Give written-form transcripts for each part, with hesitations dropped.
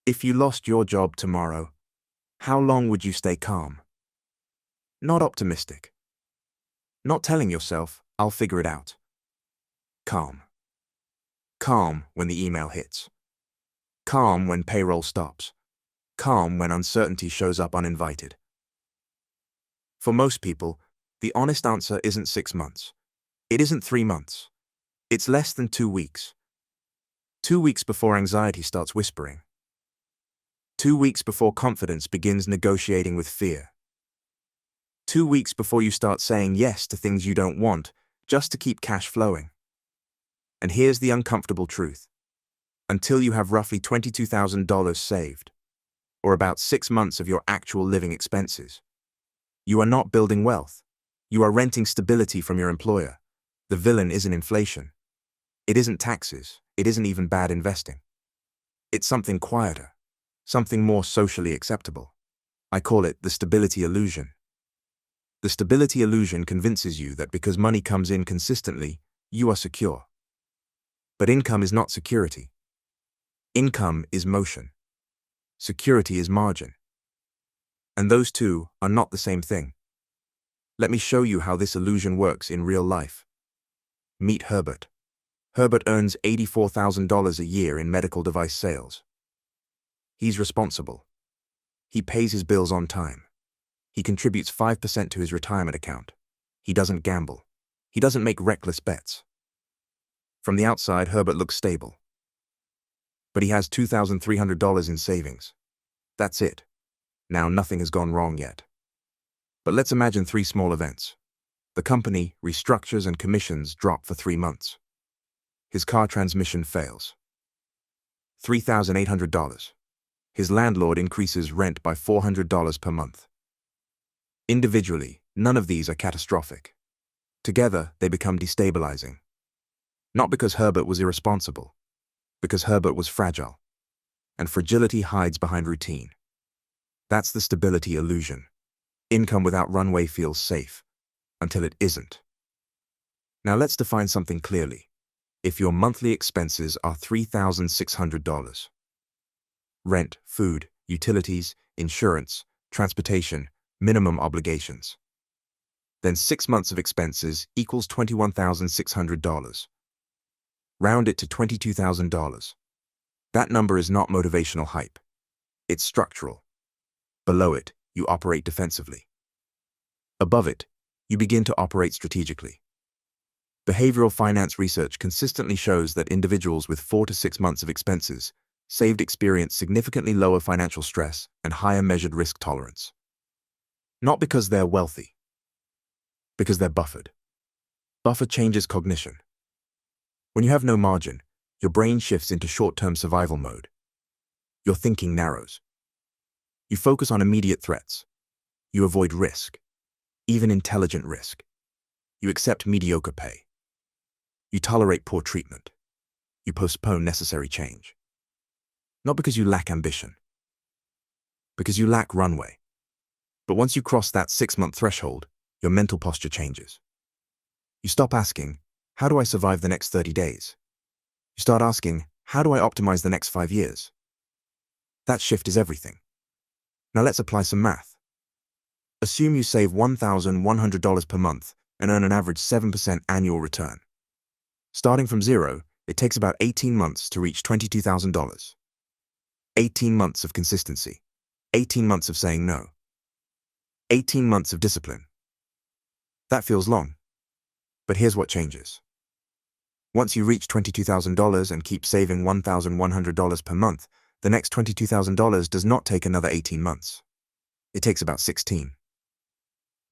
If you lost your job tomorrow, how long would you stay calm? Not optimistic. Not telling yourself, I'll figure it out. Calm. Calm when the email hits. Calm when payroll stops. Calm when uncertainty shows up uninvited. For most people, the honest answer isn't 6 months. It isn't 3 months. It's less than 2 weeks. 2 weeks before anxiety starts whispering. 2 weeks before confidence begins negotiating with fear. 2 weeks before you start saying yes to things you don't want, just to keep cash flowing. And here's the uncomfortable truth. Until you have roughly $22,000 saved, or about 6 months of your actual living expenses, you are not building wealth. You are renting stability from your employer. The villain isn't inflation. It isn't taxes. It isn't even bad investing. It's something quieter, something more socially acceptable. I call it the stability illusion. The stability illusion convinces you that because money comes in consistently, you are secure. But income is not security. Income is motion. Security is margin. And those two are not the same thing. Let me show you how this illusion works in real life. Meet Herbert. Herbert earns $84,000 a year in medical device sales. He's responsible. He pays his bills on time. He contributes 5% to his retirement account. He doesn't gamble. He doesn't make reckless bets. From the outside, Herbert looks stable. But he has $2,300 in savings. That's it. Now nothing has gone wrong yet. But let's imagine 3 small events. The company restructures and commissions drop for 3 months. His car transmission fails. $3,800. His landlord increases rent by $400 per month. Individually, none of these are catastrophic. Together, they become destabilizing. Not because Herbert was irresponsible, because Herbert was fragile. And fragility hides behind routine. That's the stability illusion. Income without runway feels safe, until it isn't. Now let's define something clearly. If your monthly expenses are $3,600, rent, food, utilities, insurance, transportation, minimum obligations, then 6 months of expenses equals $21,600. Round it to $22,000. That number is not motivational hype. It's structural. Below it, you operate defensively. Above it, you begin to operate strategically. Behavioral finance research consistently shows that individuals with 4 to 6 months of expenses saved experience significantly lower financial stress and higher measured risk tolerance. Not because they're wealthy, because they're buffered. Buffer changes cognition. When you have no margin, your brain shifts into short-term survival mode. Your thinking narrows. You focus on immediate threats. You avoid risk, even intelligent risk. You accept mediocre pay. You tolerate poor treatment. You postpone necessary change. Not because you lack ambition, because you lack runway. But once you cross that 6-month threshold, your mental posture changes. You stop asking, how do I survive the next 30 days? You start asking, how do I optimize the next 5 years? That shift is everything. Now let's apply some math. Assume you save $1,100 per month and earn an average 7% annual return. Starting from zero, it takes about 18 months to reach $22,000. 18 months of consistency. 18 months of saying no. 18 months of discipline. That feels long. But here's what changes. Once you reach $22,000 and keep saving $1,100 per month, the next $22,000 does not take another 18 months. It takes about 16.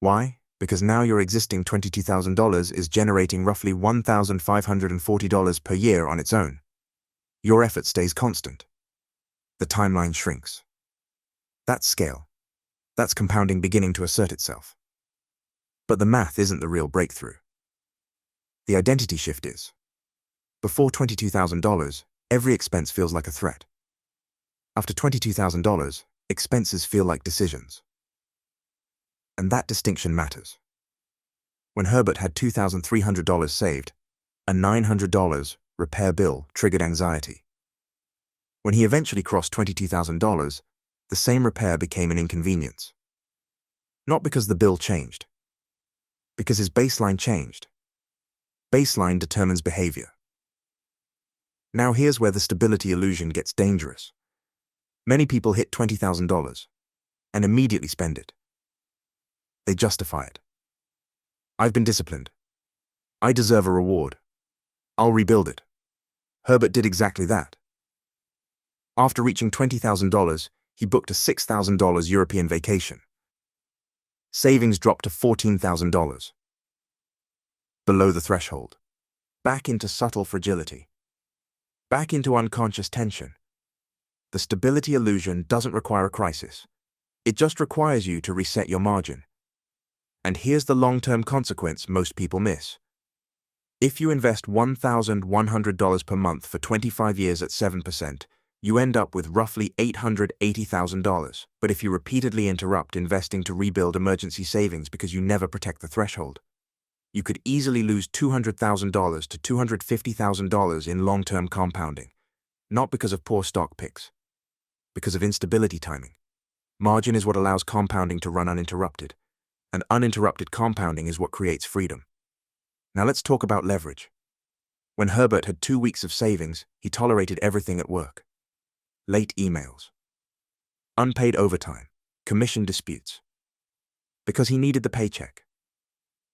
Why? Because now your existing $22,000 is generating roughly $1,540 per year on its own. Your effort stays constant. The timeline shrinks. That's scale. That's compounding beginning to assert itself. But the math isn't the real breakthrough. The identity shift is. Before $22,000, every expense feels like a threat. After $22,000, expenses feel like decisions. And that distinction matters. When Herbert had $2,300 saved, a $900 repair bill triggered anxiety. When he eventually crossed $22,000, the same repair became an inconvenience. Not because the bill changed, because his baseline changed. Baseline determines behavior. Now here's where the stability illusion gets dangerous. Many people hit $20,000 and immediately spend it. They justify it. I've been disciplined. I deserve a reward. I'll rebuild it. Herbert did exactly that. After reaching $20,000, he booked a $6,000 European vacation. Savings dropped to $14,000. Below the threshold. Back into subtle fragility. Back into unconscious tension. The stability illusion doesn't require a crisis. It just requires you to reset your margin. And here's the long-term consequence most people miss. If you invest $1,100 per month for 25 years at 7%, you end up with roughly $880,000. But if you repeatedly interrupt investing to rebuild emergency savings because you never protect the threshold, you could easily lose $200,000 to $250,000 in long-term compounding, not because of poor stock picks, because of instability timing. Margin is what allows compounding to run uninterrupted, and uninterrupted compounding is what creates freedom. Now let's talk about leverage. When Herbert had 2 weeks of savings, he tolerated everything at work. Late emails, unpaid overtime, commission disputes. Because he needed the paycheck.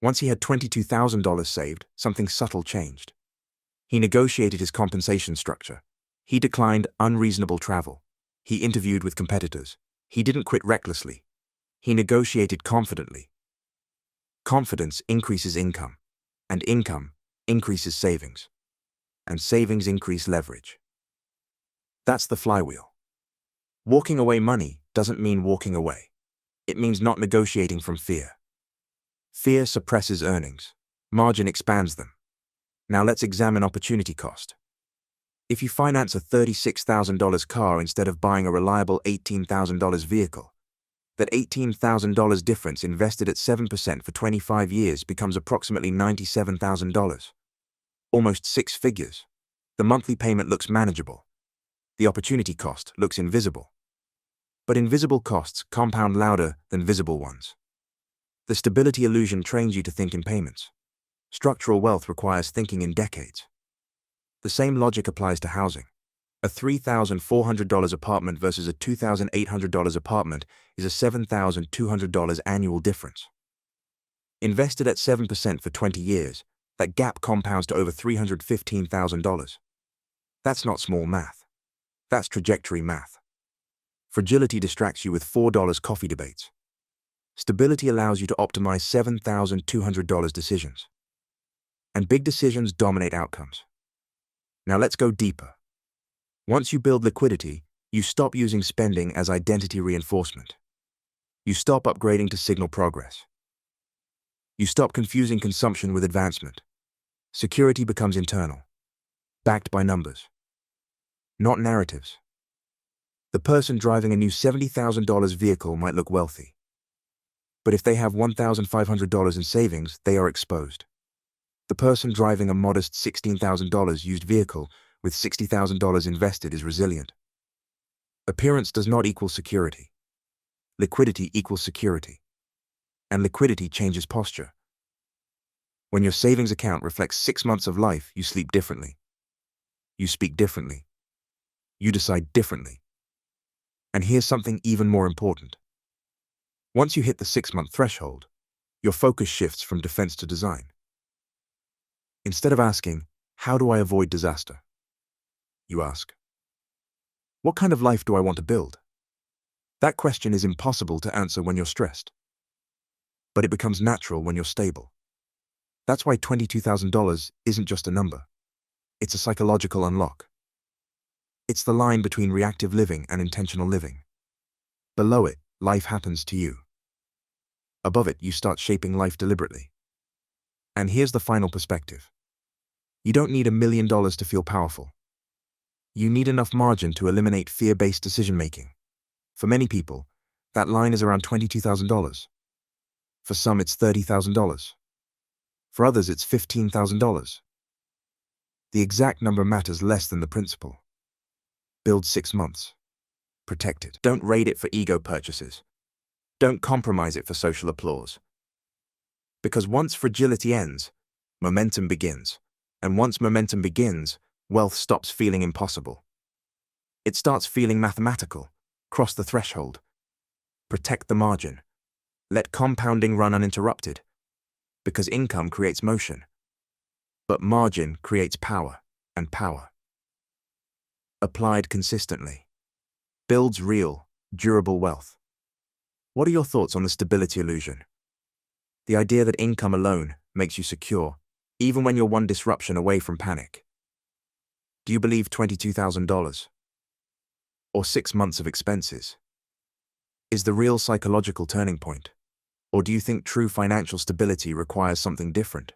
Once he had $22,000 saved, something subtle changed. He negotiated his compensation structure. He declined unreasonable travel. He interviewed with competitors. He didn't quit recklessly. He negotiated confidently. Confidence increases income, and income increases savings, and savings increase leverage. That's the flywheel. Walking away money doesn't mean walking away. It means not negotiating from fear. Fear suppresses earnings. Margin expands them. Now let's examine opportunity cost. If you finance a $36,000 car instead of buying a reliable $18,000 vehicle, that $18,000 difference invested at 7% for 25 years becomes approximately $97,000. Almost 6 figures. The monthly payment looks manageable. The opportunity cost looks invisible. But invisible costs compound louder than visible ones. The stability illusion trains you to think in payments. Structural wealth requires thinking in decades. The same logic applies to housing. A $3,400 apartment versus a $2,800 apartment is a $7,200 annual difference. Invested at 7% for 20 years, that gap compounds to over $315,000. That's not small math. That's trajectory math. Fragility distracts you with $4 coffee debates. Stability allows you to optimize $7,200 decisions. And big decisions dominate outcomes. Now let's go deeper. Once you build liquidity, you stop using spending as identity reinforcement. You stop upgrading to signal progress. You stop confusing consumption with advancement. Security becomes internal, backed by numbers, not narratives. The person driving a new $70,000 vehicle might look wealthy. But if they have $1,500 in savings, they are exposed. The person driving a modest $16,000 used vehicle with $60,000 invested is resilient. Appearance does not equal security. Liquidity equals security. And liquidity changes posture. When your savings account reflects 6 months of life, you sleep differently. You speak differently. You decide differently. And here's something even more important. Once you hit the 6-month threshold, your focus shifts from defense to design. Instead of asking, how do I avoid disaster? You ask, what kind of life do I want to build? That question is impossible to answer when you're stressed. But it becomes natural when you're stable. That's why $22,000 isn't just a number. It's a psychological unlock. It's the line between reactive living and intentional living. Below it, life happens to you. Above it, you start shaping life deliberately. And here's the final perspective. You don't need $1 million to feel powerful. You need enough margin to eliminate fear-based decision-making. For many people, that line is around $22,000. For some, it's $30,000. For others, it's $15,000. The exact number matters less than the principle. Build 6 months. Protect it. Don't raid it for ego purchases. Don't compromise it for social applause. Because once fragility ends, momentum begins. And once momentum begins, wealth stops feeling impossible. It starts feeling mathematical. Cross the threshold. Protect the margin. Let compounding run uninterrupted. Because income creates motion. But margin creates power, and power, applied consistently, builds real, durable wealth. What are your thoughts on the stability illusion? The idea that income alone makes you secure, even when you're one disruption away from panic. Do you believe $22,000? Or 6 months of expenses is the real psychological turning point? Or do you think true financial stability requires something different?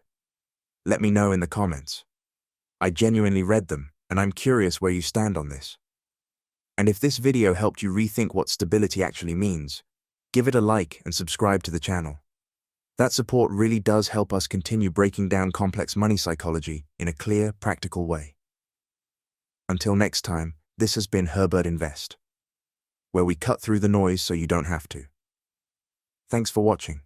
Let me know in the comments. I genuinely read them, and I'm curious where you stand on this. And if this video helped you rethink what stability actually means, give it a like and subscribe to the channel. That support really does help us continue breaking down complex money psychology in a clear, practical way. Until next time, this has been Herbert Invest, where we cut through the noise so you don't have to. Thanks for watching.